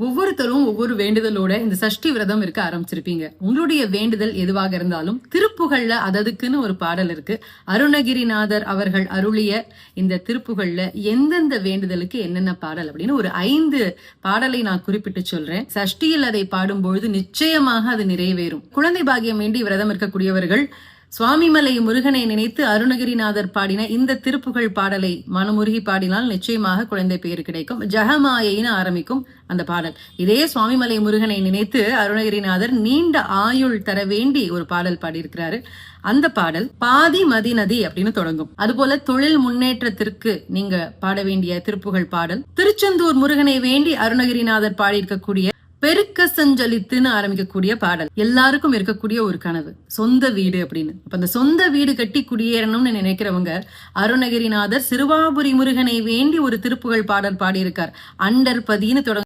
ஒவ்வொருத்தரும் ஒவ்வொரு வேண்டுதலோட இந்த சஷ்டி விரதம் இருக்க ஆரம்பிச்சிருப்பீங்க. உங்களுடைய வேண்டுதல் எதுவாக இருந்தாலும் திருப்புகழ்ல அததுக்குன்னு ஒரு பாடல் இருக்கு. அருணகிரிநாதர் அவர்கள் அருளிய இந்த திருப்புகழ்ல எந்தெந்த வேண்டுதலுக்கு என்னென்ன பாடல் அப்படின்னு ஒரு 5 பாடலை நான் குறிப்பிட்டு சொல்றேன். சஷ்டியில் அதை பாடும்பொழுது நிச்சயமாக அது நிறைவேறும். குழந்தை பாக்கியம் வேண்டி விரதம் இருக்கக்கூடியவர்கள் சுவாமிமலை முருகனை நினைத்து அருணகிரிநாதர் பாடின இந்த திருப்புகழ் பாடலை மனமுருகி பாடினால் நிச்சயமாக குழந்தை பேரு கிடைக்கும். ஜெகமாயைன்னு ஆரம்பிக்கும் அந்த பாடல். இதே சுவாமிமலை முருகனை நினைத்து அருணகிரிநாதர் நீண்ட ஆயுள் தர வேண்டி ஒரு பாடல் பாடியிருக்கிறாரு. அந்த பாடல் பாதி மதி நதி அப்படின்னு தொடங்கும். அதுபோல தொழில் முன்னேற்றத்திற்கு நீங்க பாட வேண்டிய திருப்புகழ் பாடல் திருச்செந்தூர் முருகனை வேண்டி அருணகிரிநாதர் பாடியிருக்கக்கூடிய பெருக்க சஞ்சலித்துன்னு ஆரம்பிக்கக்கூடிய பாடல். எல்லாருக்கும் இருக்கக்கூடிய ஒரு கனவு சொந்த வீடு அப்படின்னு. அப்ப அந்த சொந்த வீடு கட்டி குடியேறணும்னு நினைக்கிறவங்க அருணகிரிநாதர் சிறுவாபுரி முருகனை வேண்டி ஒரு திருப்புகழ் பாடல் பாடியிருக்கார். அண்டர்பதின்னு தொடங்க